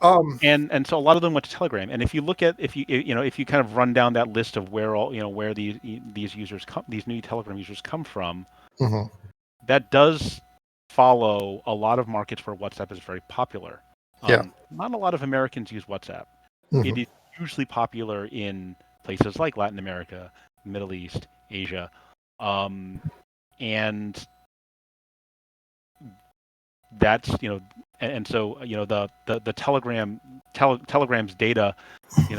And so a lot of them went to Telegram. And if you look at if you kind of run down that list of where where these new Telegram users come from, that does follow a lot of markets where WhatsApp is very popular. Not a lot of Americans use WhatsApp. It is hugely popular in places like Latin America, Middle East, Asia, and that's and so the Telegram's data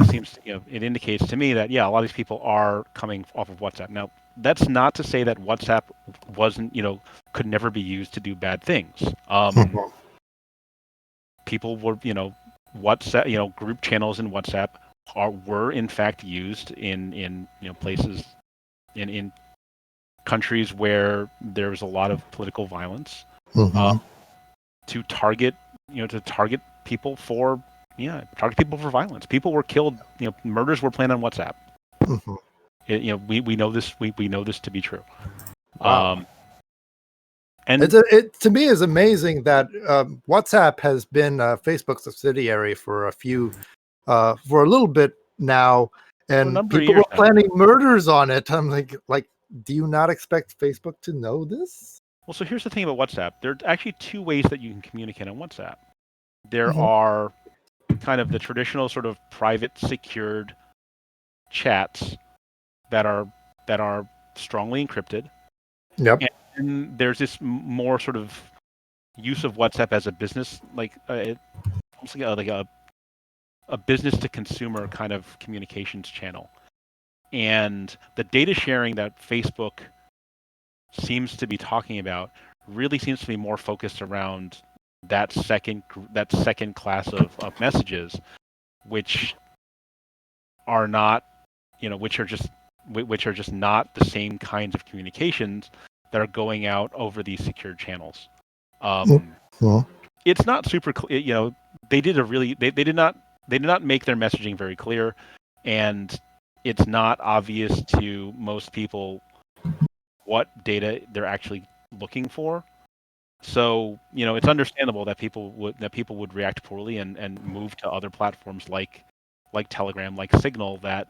seems it indicates to me that a lot of these people are coming off of WhatsApp. Now that's not to say that WhatsApp wasn't could never be used to do bad things. People were WhatsApp group channels in WhatsApp were in fact used in places in countries where there was a lot of political violence. To target people for violence. People were killed. Murders were planned on WhatsApp. We know this. We know this to be true. Wow. And it to me is amazing that WhatsApp has been a Facebook subsidiary for a little bit now, and people were planning murders on it. I'm like, do you not expect Facebook to know this? Well, so here's the thing about WhatsApp. There are actually two ways that you can communicate on WhatsApp. There are kind of the traditional sort of private, secured chats that are strongly encrypted. Yep. And there's this more sort of use of WhatsApp as a business, almost like a business to consumer kind of communications channel. And the data sharing that Facebook seems to be talking about really seems to be more focused around that second class of messages, which are not, which are just not the same kinds of communications that are going out over these secured channels. It's not super clear. They did not make their messaging very clear, and it's not obvious to most people what data they're actually looking for. So it's understandable that people would react poorly and move to other platforms like Telegram, like Signal that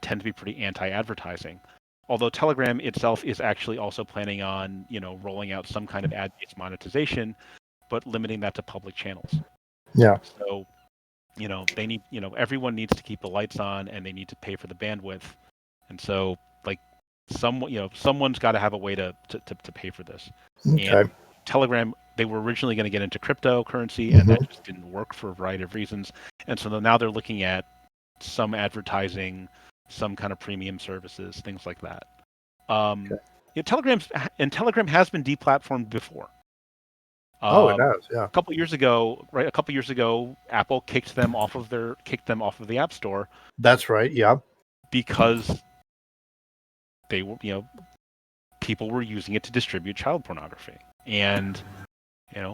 tend to be pretty anti-advertising. Although Telegram itself is actually also planning on rolling out some kind of ad-based monetization, but limiting that to public channels. Yeah. So they need everyone needs to keep the lights on, and they need to pay for the bandwidth, and so someone's got to have a way to pay for this. Okay. And Telegram, they were originally going to get into cryptocurrency, and that just didn't work for a variety of reasons. And so now they're looking at some advertising, some kind of premium services, things like that. Telegram has been deplatformed before. It has, yeah. A couple years ago, Apple kicked them off of the App Store. That's right, yeah. Because they were, people were using it to distribute child pornography, and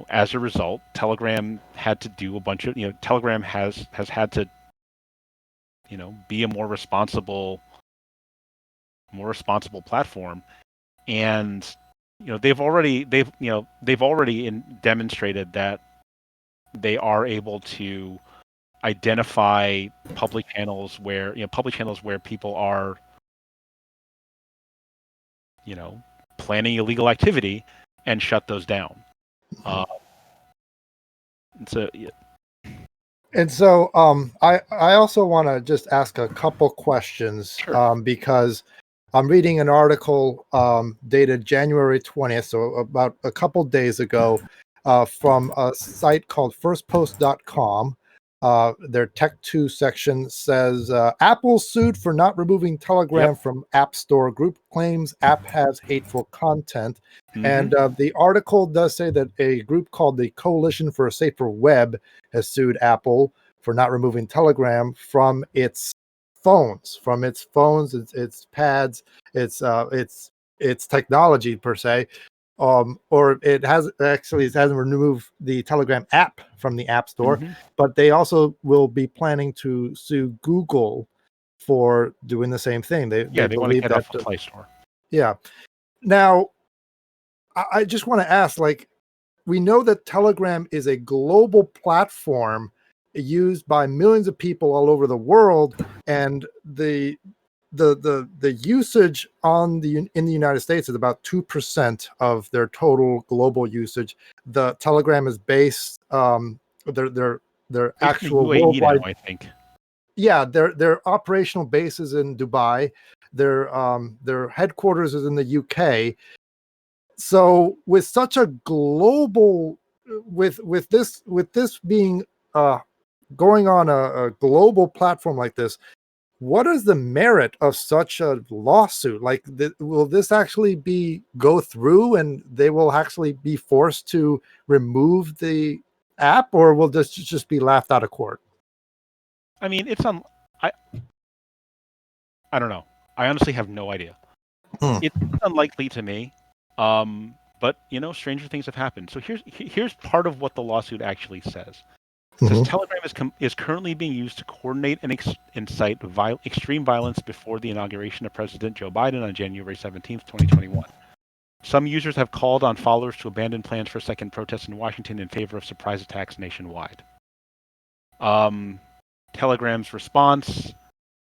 as a result, Telegram had to do a bunch of, Telegram has had to, be a more responsible platform, and they've already demonstrated that they are able to identify public channels where people are planning illegal activity and shut those down. And so I also want to just ask a couple questions. Sure. Because I'm reading an article dated January 20th, so about a couple days ago, from a site called firstpost.com. Their Tech 2 section says Apple sued for not removing Telegram from App Store. Group claims app has hateful content. And the article does say that a group called the Coalition for a Safer Web has sued Apple for not removing Telegram from its phones, its pads, its technology per se. Or it hasn't removed the Telegram app from the App Store, but they also will be planning to sue Google for doing the same thing. They want to get off the Play Store. Yeah. Now, I just want to ask, we know that Telegram is a global platform used by millions of people all over the world, and the usage in the United States is about 2% of their total global usage. The Telegram is based their actual UAE worldwide. now, I think. yeah, their operational base is in Dubai. Their headquarters is in the UK. So with such a global, with this being going on a global platform like this, what is the merit of such a lawsuit? Like, will this actually go through, and they will actually be forced to remove the app, or will this just be laughed out of court? I mean, I don't know. I honestly have no idea. It's unlikely to me. But stranger things have happened. So here's part of what the lawsuit actually says. It says Telegram is currently being used to coordinate and incite extreme violence before the inauguration of President Joe Biden on January 17th, 2021. Some users have called on followers to abandon plans for second protests in Washington in favor of surprise attacks nationwide. Telegram's response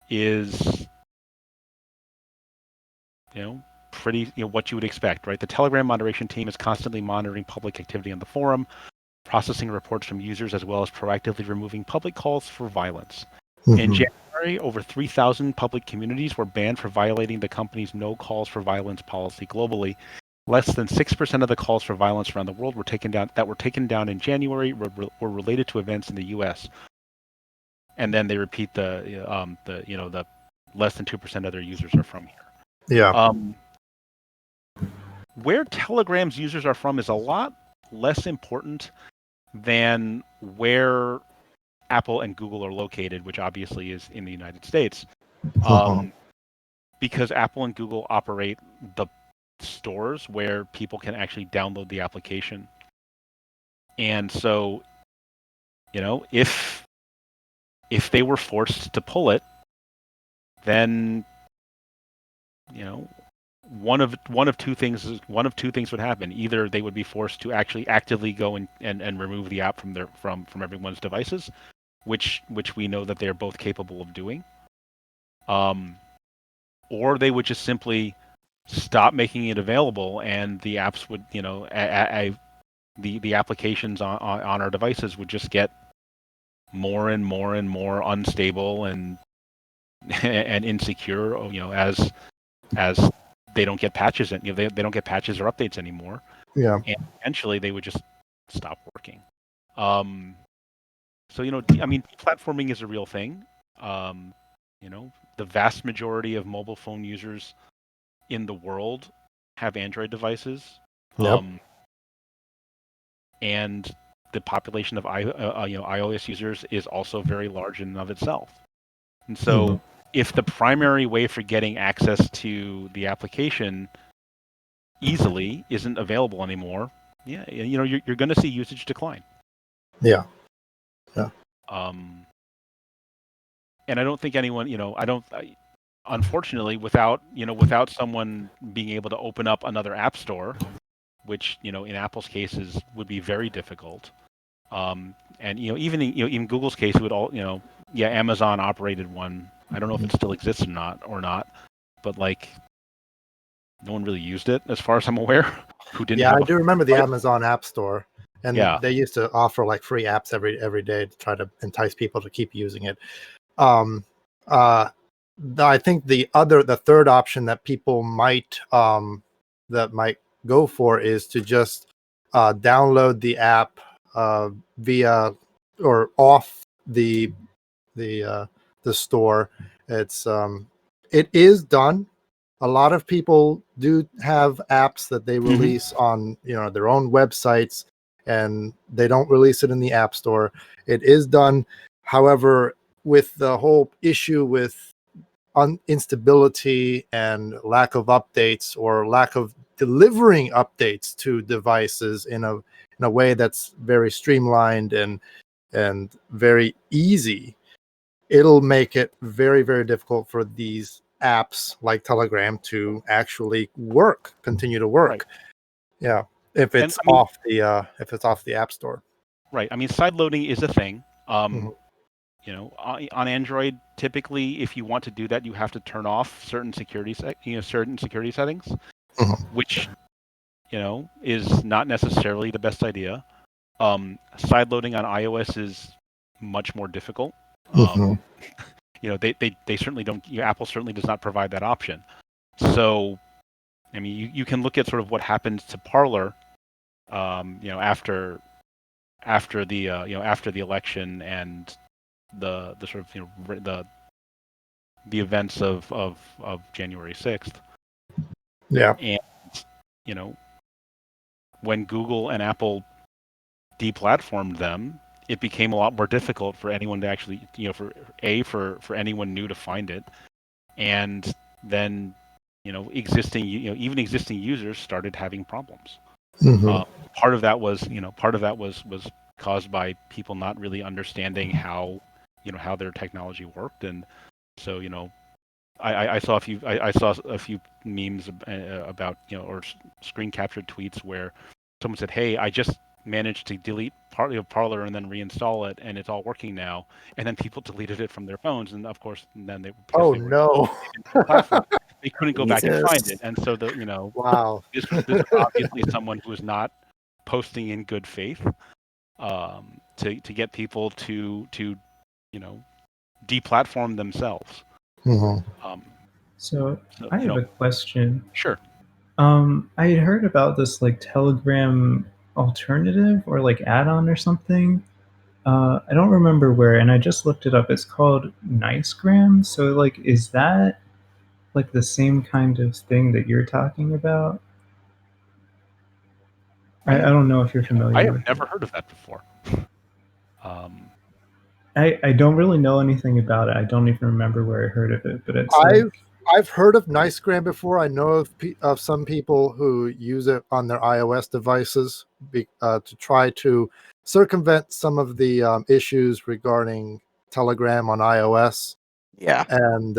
is, pretty, what you would expect, right? The Telegram moderation team is constantly monitoring public activity on the forum, processing reports from users, as well as proactively removing public calls for violence. In January, over 3,000 public communities were banned for violating the company's no calls for violence policy globally. Less than 6% of the calls for violence around the world were taken down in January were related to events in the U.S. And then they repeat the less than 2% of their users are from here. Yeah. Where Telegram's users are from is a lot less important than where Apple and Google are located, which obviously is in the United States, because Apple and Google operate the stores where people can actually download the application. And so, if they were forced to pull it, then one of two things would happen. Either they would be forced to actually actively go and remove the app from everyone's devices, which we know that they're both capable of doing, or they would just simply stop making it available, and the apps would, the applications on our devices would just get more and more and more unstable and insecure, as they don't get patches, and they don't get patches or updates anymore. Yeah. And eventually they would just stop working. So platforming is a real thing. The vast majority of mobile phone users in the world have Android devices. Yep. And the population of iOS users is also very large in and of itself. And so if the primary way for getting access to the application easily isn't available anymore, you're going to see usage decline. Yeah. And I don't think anyone, unfortunately, without someone being able to open up another app store, which in Apple's cases would be very difficult, and even Google's case would Amazon operated one. I don't know if it still exists or not, but no one really used it as far as I'm aware. Who didn't? Yeah, I do remember the Amazon App Store, and Yeah. they used to offer free apps every day to try to entice people to keep using it. I think the third option that people might go for is to just download the app via or off the store. It is done. A lot of people do have apps that they release on their own websites, and they don't release it in the App Store. It is done. However, with the whole issue with instability and lack of updates, or lack of delivering updates to devices in a way that's very streamlined and very easy, it'll make it very, very difficult for these apps like Telegram to actually continue to work. Right. Yeah, if it's off the App Store. Right. I mean, side loading is a thing. On Android, typically, if you want to do that, you have to turn off certain security settings, which is not necessarily the best idea. Side loading on iOS is much more difficult. they certainly don't. Apple certainly does not provide that option. So, I mean, you can look at sort of what happened to Parler, after the election and the sort of the events of January 6th. Yeah. And when Google and Apple deplatformed them, it became a lot more difficult for anyone to actually, for anyone new to find it, and then even existing users started having problems. Mm-hmm. Part of that was caused by people not really understanding how their technology worked, and so I saw a few memes about or screen captured tweets where someone said, "Hey, I just managed to delete Parler and then reinstall it, and it's all working now." And then people deleted it from their phones, and of course, then Oh no! platform, they couldn't go back and find Jesus. it. And so Wow. this was obviously someone who was not posting in good faith to get people to deplatform themselves. Mm-hmm. So I have a question. Sure. I had heard about this like Telegram alternative or like add-on or something. I don't remember where, and I just looked it up. It's called Nicegram. So like, is that like the same kind of thing that you're talking about? I don't know if you're familiar I have with never it. heard of that before. I don't really know anything about it. I don't even remember where I heard of it, but it's I've heard of Nicegram before. I know of some people who use it on their iOS devices to try to circumvent some of the issues regarding Telegram on iOS. Yeah. And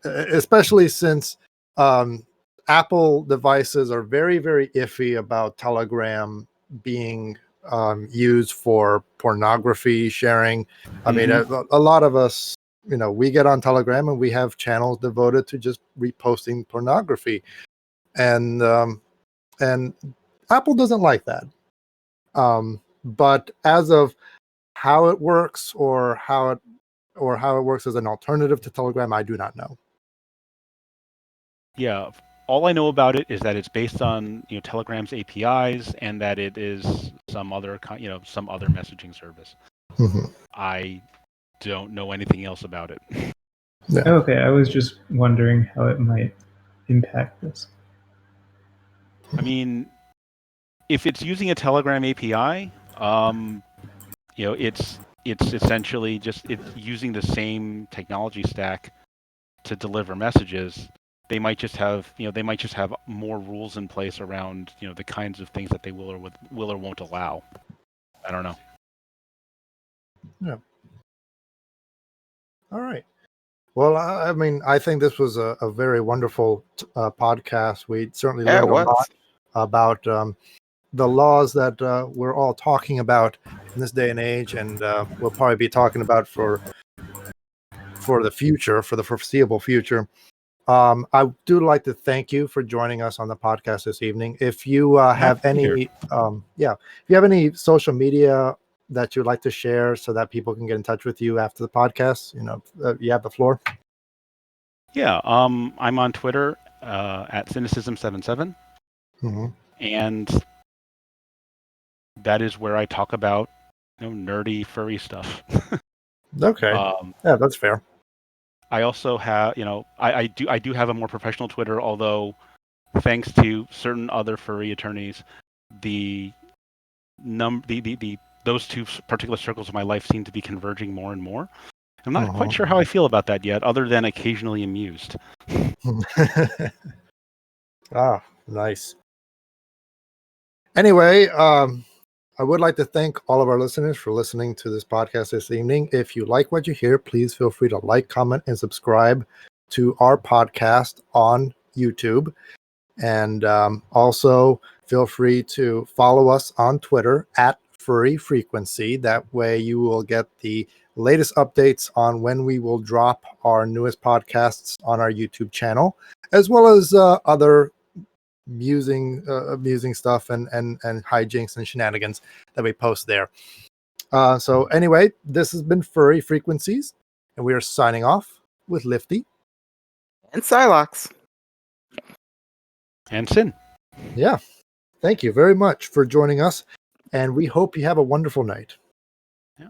especially since Apple devices are very, very iffy about Telegram being used for pornography sharing. I mean, a lot of us, we get on Telegram and we have channels devoted to just reposting pornography, and Apple doesn't like that. But as of how it works or how it works as an alternative to Telegram, I do not know. Yeah, all I know about it is that it's based on Telegram's APIs and that it is some other messaging service. Mm-hmm. I don't know anything else about it. Yeah. okay. I was just wondering how it might impact this. I mean, if it's using a Telegram API, it's essentially it's using the same technology stack to deliver messages. They might just have more rules in place around the kinds of things that they will or won't allow. I don't know. Yeah. All right. Well, I mean, I think this was a very wonderful podcast. We certainly learned a lot about the laws that we're all talking about in this day and age, and we'll probably be talking about for the future, for the foreseeable future. I do like to thank you for joining us on the podcast this evening. If you have any, if you have any social media that you'd like to share so that people can get in touch with you after the podcast, you have the floor. Yeah, I'm on Twitter at Cynicism77, Mm-hmm. and that is where I talk about nerdy furry stuff. Okay, yeah, that's fair. I also have, I do have a more professional Twitter, although thanks to certain other furry attorneys, those two particular circles of my life seem to be converging more and more. I'm not quite sure how I feel about that yet, other than occasionally amused. Ah, nice. Anyway, I would like to thank all of our listeners for listening to this podcast this evening. If you like what you hear, please feel free to like, comment, and subscribe to our podcast on YouTube. And also feel free to follow us on Twitter at Furry Frequency. That way you will get the latest updates on when we will drop our newest podcasts on our YouTube channel, as well as other amusing stuff and hijinks and shenanigans that we post there. So anyway, this has been Furry Frequencies, And we are signing off with Lifty. And Psylocke. And Syn. Yeah. Thank you very much for joining us. And we hope you have a wonderful night.